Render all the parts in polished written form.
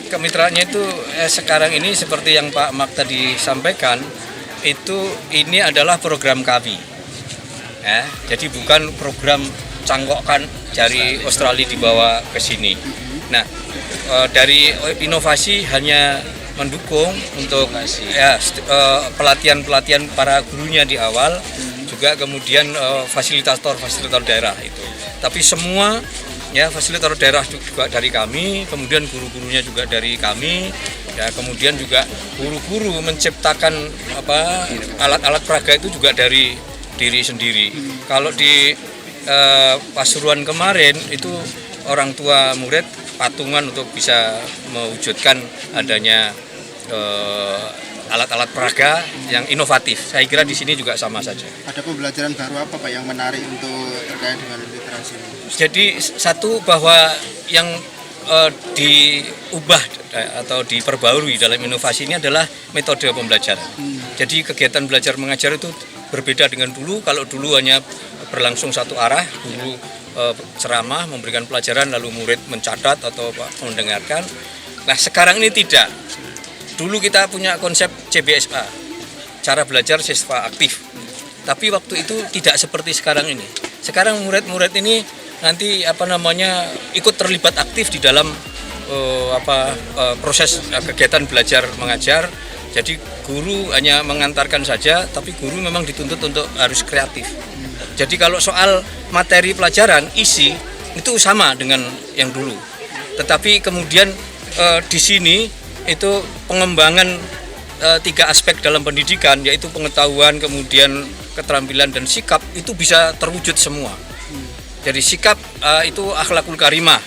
Kemitraannya itu sekarang ini seperti yang Pak Mak tadi sampaikan, ini adalah program kami. Jadi bukan program cangkokkan dari Australia dibawa ke sini. Nah, dari inovasi hanya mendukung untuk pelatihan para gurunya di awal, juga kemudian fasilitator daerah itu. Tapi semua fasilitator daerah juga dari kami, kemudian guru-gurunya juga dari kami, kemudian juga guru-guru menciptakan alat-alat peraga itu juga dari diri sendiri. Kalau di Pasuruan kemarin itu orang tua murid patungan untuk bisa mewujudkan adanya alat-alat peraga yang inovatif. Saya kira di sini juga sama saja. Ada pembelajaran baru apa Pak yang menarik untuk terkait dengan literasi ini? Jadi satu bahwa yang diubah atau diperbarui dalam inovasi ini adalah metode pembelajaran. Jadi kegiatan belajar mengajar itu berbeda dengan dulu. Kalau dulu hanya berlangsung satu arah, guru ceramah memberikan pelajaran lalu murid mencatat atau mendengarkan. Nah sekarang ini tidak. Dulu kita punya konsep CBSA, cara belajar siswa aktif. Tapi waktu itu tidak seperti sekarang ini. Sekarang murid-murid ini nanti ikut terlibat aktif di dalam proses kegiatan belajar mengajar. Jadi guru hanya mengantarkan saja, tapi guru memang dituntut untuk harus kreatif. Jadi kalau soal materi pelajaran, isi itu sama dengan yang dulu. Tetapi kemudian di sini itu pengembangan 3 aspek dalam pendidikan, yaitu pengetahuan, kemudian keterampilan dan sikap, itu bisa terwujud semua. Jadi sikap itu akhlakul karimah,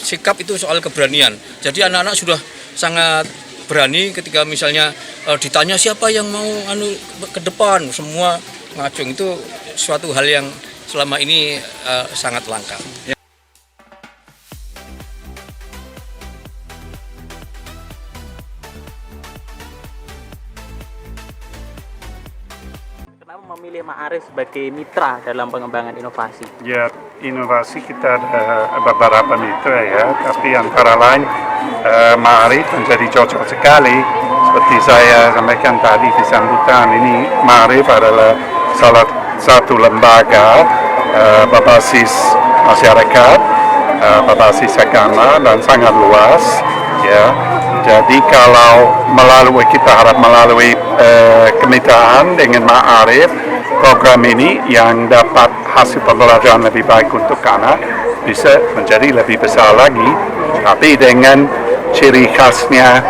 sikap itu soal keberanian. Jadi anak-anak sudah sangat berani ketika misalnya ditanya siapa yang mau ke depan, semua ngacung. Itu suatu hal yang selama ini sangat langka. Kenapa memilih Ma'arif sebagai mitra dalam pengembangan inovasi? Ya, inovasi kita ada beberapa mitra ya, tapi antara lain Ma'arif menjadi cocok sekali. Seperti saya sampaikan tadi di sambutan, ini Ma'arif adalah salah satu lembaga berbasis masyarakat, berbasis agama dan sangat luas ya. Jadi kalau kita harap melalui kemitraan dengan Ma'arif, program ini yang dapat hasil pembelajaran lebih baik untuk anak bisa menjadi lebih besar lagi, tapi dengan ciri khasnya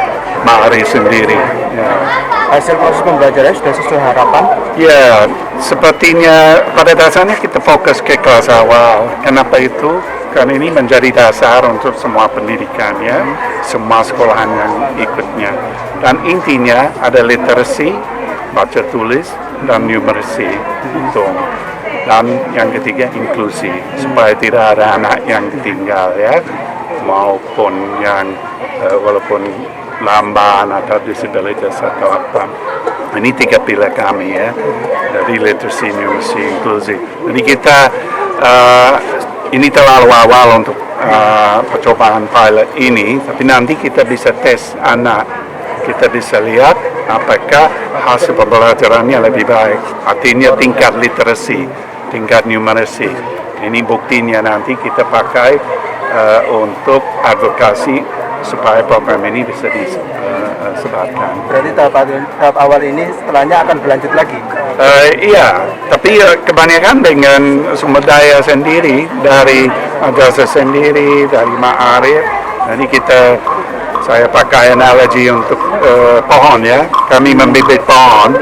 Ma'arif sendiri. Ya. Hasil proses pembelajarannya sudah sesuai harapan? Ya, sepertinya pada dasarnya kita fokus ke kelas awal. Kenapa itu? Karena ini menjadi dasar untuk semua pendidikan ya, semua sekolahan yang ikutnya. Dan intinya ada literasi, baca tulis, dan numerasi, hitung. Dan yang ketiga inklusi, supaya tidak ada anak yang ditinggal ya, maupun yang walaupun lamban atau disabilitas atau apa. Ini 3 pilar kami ya, dari literasi, numeracy, inklusi. Jadi kita ini terlalu awal untuk percobaan pilot ini, tapi nanti kita bisa tes anak, kita bisa lihat apakah hasil pembelajarannya lebih baik, artinya tingkat literasi, tingkat numerasi. Ini buktinya nanti kita pakai untuk advokasi supaya program ini bisa disebarkan. Berarti tahap awal ini setelahnya akan berlanjut lagi? Iya, tapi kebanyakan dengan sumber daya sendiri, dari madrasah sendiri, dari Ma'arif. Jadi saya pakai analogi untuk pohon ya, kami membibit pohon,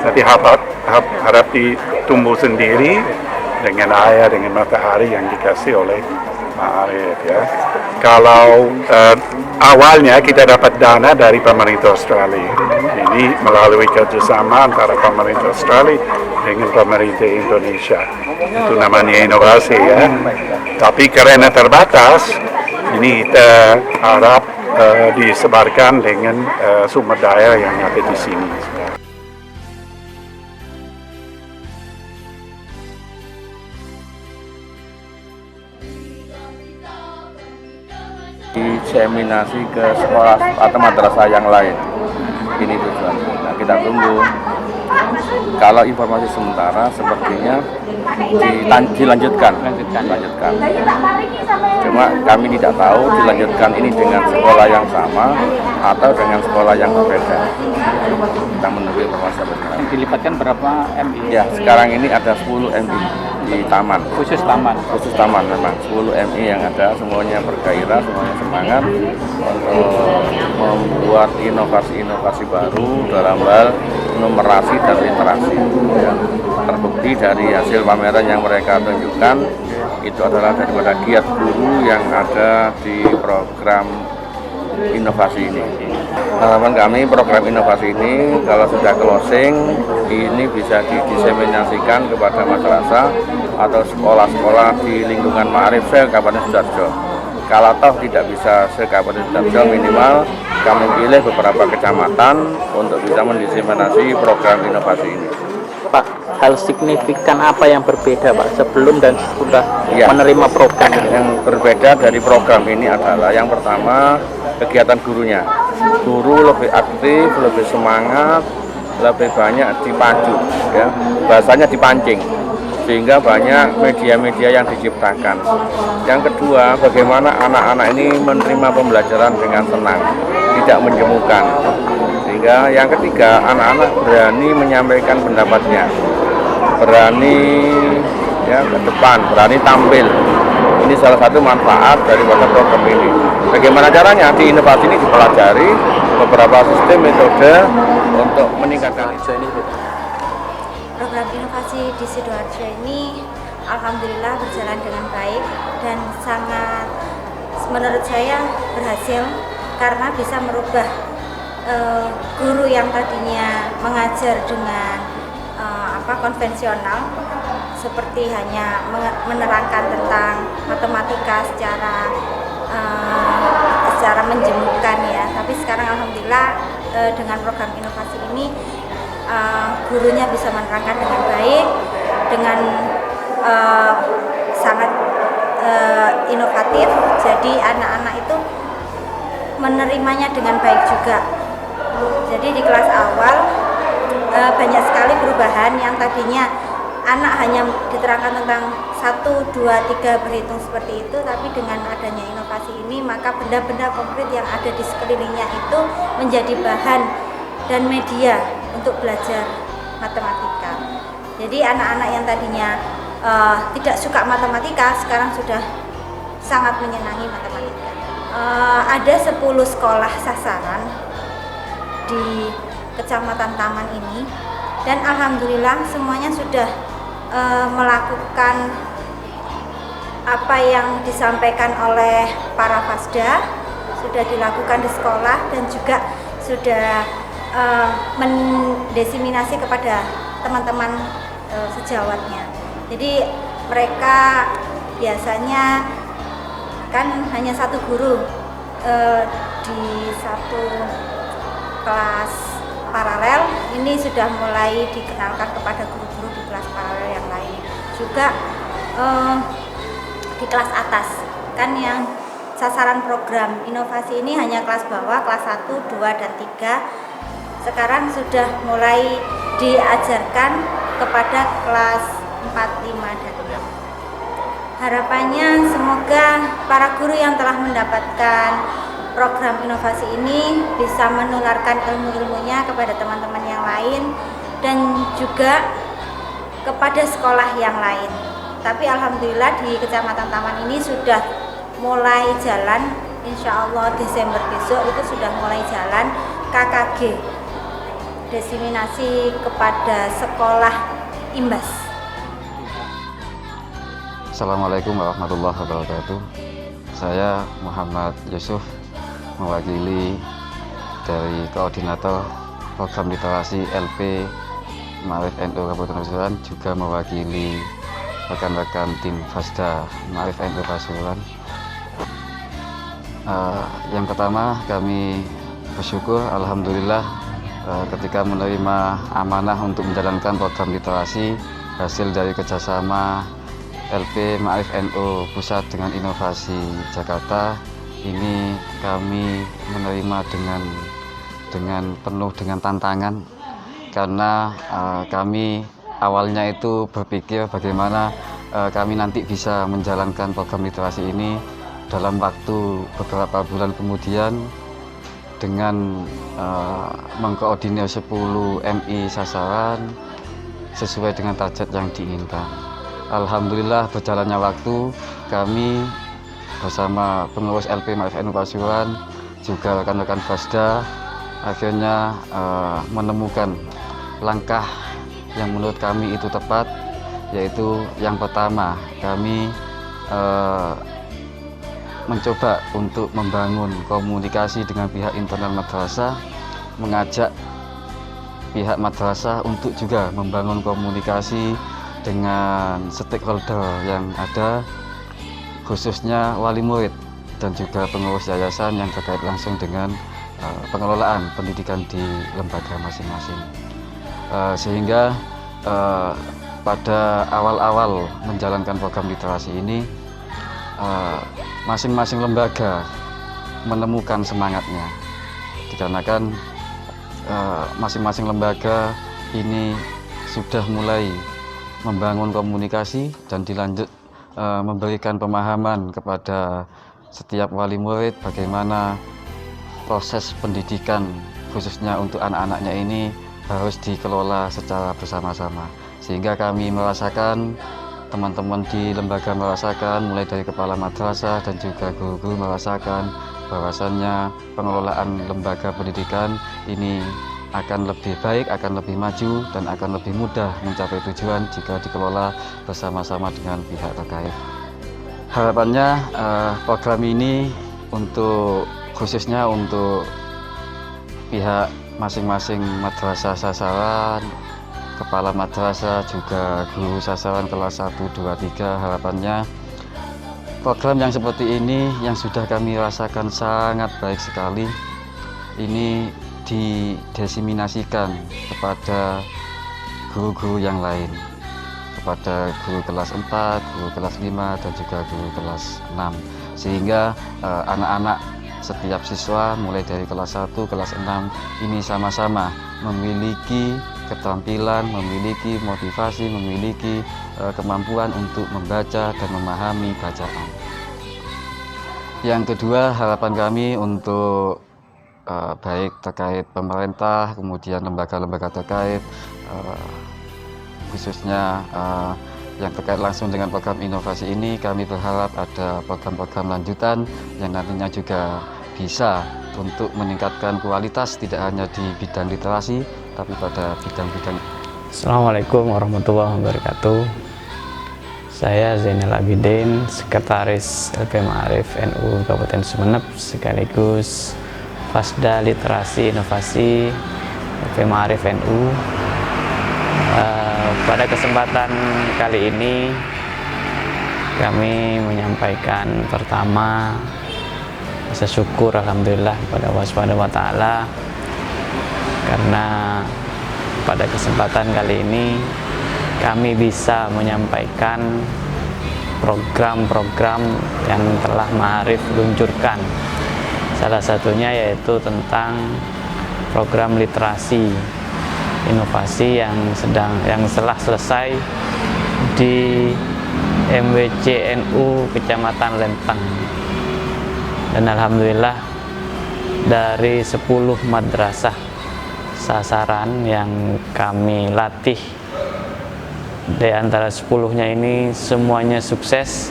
tapi harap ditumbuh sendiri dengan air, dengan matahari yang dikasih oleh Ma'arif ya. Kalau awalnya kita dapat dana dari pemerintah Australia. Ini melalui kerjasama antara pemerintah Australia dengan pemerintah Indonesia. Itu namanya inovasi ya. Tapi karena terbatas, ini kita harap disebarkan dengan sumber daya yang ada di sini. Di diseminasi ke sekolah atau madrasah yang lain. Ini tujuannya. Nah, kita tunggu. Kalau informasi sementara sepertinya dilanjutkan. Cuma kami tidak tahu dilanjutkan ini dengan sekolah yang sama atau dengan sekolah yang berbeda. Kita menunggu informasi sekarang. Dilibatkan berapa MI? Ya, sekarang ini ada 10 MI di taman. Khusus taman. Khusus taman memang 10 MI yang ada, semuanya bergairah, semuanya semangat untuk membuat inovasi-inovasi baru dalam hal numerasi dan literasi. Ya, terbukti dari hasil pameran yang mereka tunjukkan itu adalah daripada giat guru yang ada di program inovasi ini. Harapan kami program inovasi ini kalau sudah closing ini bisa didiseminasikan kepada madrasah atau sekolah-sekolah di lingkungan Ma'arif Kabupaten Sidoarjo. Kalau toh tidak bisa se-Kabupaten Sidoarjo, minimal kami pilih beberapa kecamatan untuk bisa mendiseminasi program inovasi ini. Pak, hal signifikan apa yang berbeda Pak sebelum dan sesudah menerima program ini? Yang berbeda dari program ini adalah yang pertama kegiatan gurunya. Guru lebih aktif, lebih semangat, lebih banyak dipacu, ya, bahasanya dipancing, sehingga banyak media-media yang diciptakan. Yang kedua, bagaimana anak-anak ini menerima pembelajaran dengan tenang, tidak menjemukan. Sehingga yang ketiga, anak-anak berani menyampaikan pendapatnya, berani ya ke depan, berani tampil. Ini salah satu manfaat daripada program ini. Bagaimana caranya? Di inovasi ini dipelajari beberapa sistem metode untuk meningkatkan itu. Program inovasi di Sidoarjo ini alhamdulillah berjalan dengan baik dan sangat menurut saya berhasil karena bisa merubah guru yang tadinya mengajar dengan konvensional seperti hanya menerangkan tentang matematika secara menjemukan ya, tapi sekarang alhamdulillah dengan program inovasi ini gurunya bisa menerangkan dengan baik, dengan sangat inovatif, jadi anak-anak itu menerimanya dengan baik juga. Jadi di kelas awal banyak sekali perubahan yang tadinya anak hanya diterangkan tentang 1, 2, 3 berhitung seperti itu, tapi dengan adanya inovasi ini maka benda-benda konkret yang ada di sekelilingnya itu menjadi bahan dan media untuk belajar matematika. Jadi anak-anak yang tadinya tidak suka matematika sekarang sudah sangat menyenangi matematika. Ada 10 sekolah sasaran di Kecamatan Taman ini dan alhamdulillah semuanya sudah melakukan apa yang disampaikan oleh para Fasda, sudah dilakukan di sekolah dan juga sudah mendiseminasi kepada teman-teman sejawatnya. Jadi mereka biasanya kan hanya satu guru di satu kelas paralel, ini sudah mulai dikenalkan kepada guru-guru di kelas paralel yang lain. Juga di kelas atas, kan yang sasaran program inovasi ini hanya kelas bawah, kelas 1, 2, dan 3. Sekarang sudah mulai diajarkan kepada kelas 4, 5, dan 6. Harapannya semoga para guru yang telah mendapatkan program inovasi ini bisa menularkan ilmu-ilmunya kepada teman-teman yang lain dan juga kepada sekolah yang lain. Tapi alhamdulillah di Kecamatan Taman ini sudah mulai jalan, insya Allah Desember besok itu sudah mulai jalan KKG, diseminasi kepada sekolah imbas. Assalamualaikum warahmatullahi wabarakatuh. Saya Muhammad Yusuf, mewakili dari koordinator program literasi LP Ma'arif NU Kabupaten Pasuruan, juga mewakili rekan-rekan tim Fasda Ma'arif NU Pasuruan. Yang pertama, kami bersyukur alhamdulillah ketika menerima amanah untuk menjalankan program literasi hasil dari kerjasama LP Ma'arif NU Pusat dengan Inovasi Jakarta. Ini kami menerima dengan penuh dengan tantangan, karena kami awalnya itu berpikir bagaimana kami nanti bisa menjalankan program literasi ini dalam waktu beberapa bulan kemudian dengan mengkoordinir 10 MI sasaran sesuai dengan target yang diinginkan. Alhamdulillah berjalannya waktu, kami bersama pengurus LP Ma'arif NU Pasuruan, juga rekan-rekan Fasda, akhirnya menemukan langkah yang menurut kami itu tepat, yaitu yang pertama, kami mencoba untuk membangun komunikasi dengan pihak internal madrasah, mengajak pihak madrasah untuk juga membangun komunikasi dengan stakeholder yang ada, khususnya wali murid dan juga pengurus yayasan yang terkait langsung dengan pengelolaan pendidikan di lembaga masing-masing. Sehingga pada awal-awal menjalankan program literasi ini, masing-masing lembaga menemukan semangatnya, dikarenakan masing-masing lembaga ini sudah mulai membangun komunikasi dan dilanjut memberikan pemahaman kepada setiap wali murid bagaimana proses pendidikan khususnya untuk anak-anaknya ini harus dikelola secara bersama-sama, sehingga kami merasakan, teman-teman di lembaga merasakan, mulai dari kepala madrasah dan juga guru-guru merasakan bahwasannya pengelolaan lembaga pendidikan ini akan lebih baik, akan lebih maju, dan akan lebih mudah mencapai tujuan jika dikelola bersama-sama dengan pihak terkait. Harapannya program ini khususnya untuk pihak masing-masing madrasah sasaran, kepala madrasah, juga guru sasaran kelas 1, 2, 3, harapannya program yang seperti ini yang sudah kami rasakan sangat baik sekali, ini didesiminasikan kepada guru-guru yang lain, kepada guru kelas 4, guru kelas 5, dan juga guru kelas 6, sehingga anak-anak setiap siswa mulai dari kelas 1, kelas 6 ini sama-sama memiliki keterampilan, memiliki motivasi, memiliki kemampuan untuk membaca dan memahami bacaan. Yang kedua, harapan kami untuk baik terkait pemerintah, kemudian lembaga-lembaga terkait, khususnya yang terkait langsung dengan program inovasi ini, kami berharap ada program-program lanjutan yang nantinya juga bisa untuk meningkatkan kualitas tidak hanya di bidang literasi, tapi pada bidang-bidang. Assalamualaikum warahmatullahi wabarakatuh. Saya Zainal Abidin, Sekretaris LP Ma'arif NU Kabupaten Sumeneb, sekaligus Fasda Literasi Inovasi LP Ma'arif NU. Pada kesempatan kali ini kami menyampaikan pertama rasa syukur alhamdulillah kepada Allah Subhanahu wa taala, karena pada kesempatan kali ini kami bisa menyampaikan program-program yang telah Ma'arif luncurkan. Salah satunya yaitu tentang program literasi inovasi yang telah selesai di MWC-NU Kecamatan Lenteng. Dan alhamdulillah dari 10 madrasah sasaran yang kami latih, di antara 10-nya ini semuanya sukses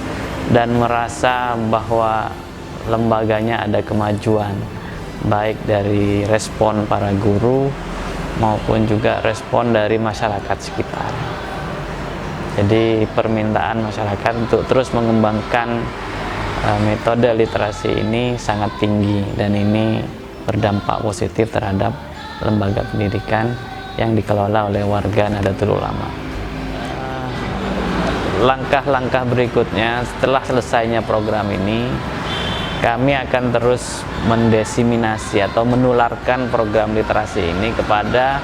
dan merasa bahwa lembaganya ada kemajuan, baik dari respon para guru maupun juga respon dari masyarakat sekitar. Jadi permintaan masyarakat untuk terus mengembangkan metode literasi ini sangat tinggi, dan ini berdampak positif terhadap lembaga pendidikan yang dikelola oleh warga Nahdlatul Ulama. Langkah-langkah berikutnya setelah selesainya program ini, kami akan terus mendesiminasi atau menularkan program literasi ini kepada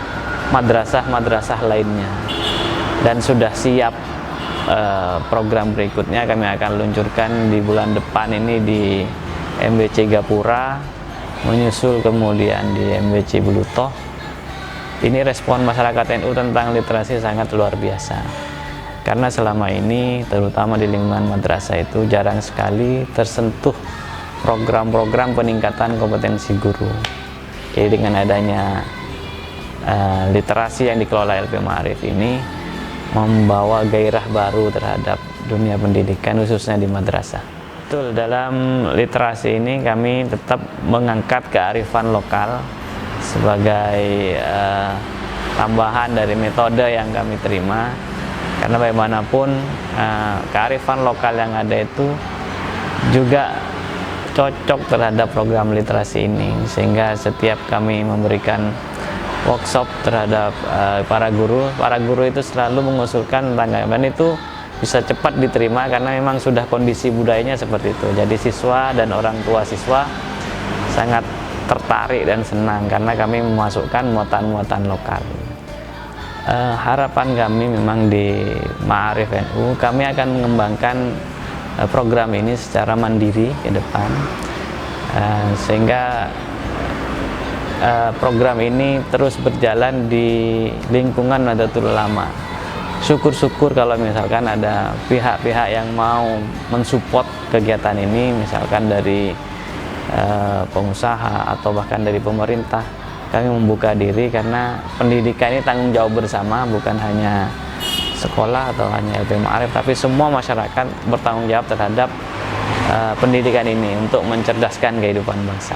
madrasah-madrasah lainnya, dan sudah siap program berikutnya kami akan luncurkan di bulan depan ini di MBC Gapura, menyusul kemudian di MBC Bulutoh. Ini respon masyarakat NU tentang literasi sangat luar biasa. Karena selama ini, terutama di lingkungan madrasah itu jarang sekali tersentuh program-program peningkatan kompetensi guru. Jadi dengan adanya literasi yang dikelola LP Ma'arif ini membawa gairah baru terhadap dunia pendidikan khususnya di madrasah. Betul, dalam literasi ini kami tetap mengangkat kearifan lokal sebagai tambahan dari metode yang kami terima, karena bagaimanapun kearifan lokal yang ada itu juga cocok terhadap program literasi ini, sehingga setiap kami memberikan workshop terhadap para guru itu selalu mengusulkan tanggapan itu bisa cepat diterima karena memang sudah kondisi budayanya seperti itu. Jadi siswa dan orang tua siswa sangat tertarik dan senang karena kami memasukkan muatan-muatan lokal. Harapan kami memang di Ma'arif NU, kami akan mengembangkan program ini secara mandiri ke depan, sehingga program ini terus berjalan di lingkungan Nahdlatul Ulama. Syukur-syukur kalau misalkan ada pihak-pihak yang mau mensupport kegiatan ini, misalkan dari pengusaha atau bahkan dari pemerintah. Kami membuka diri karena pendidikan ini tanggung jawab bersama, bukan hanya sekolah atau hanya LP Ma'arif, tapi semua masyarakat bertanggung jawab terhadap pendidikan ini untuk mencerdaskan kehidupan bangsa.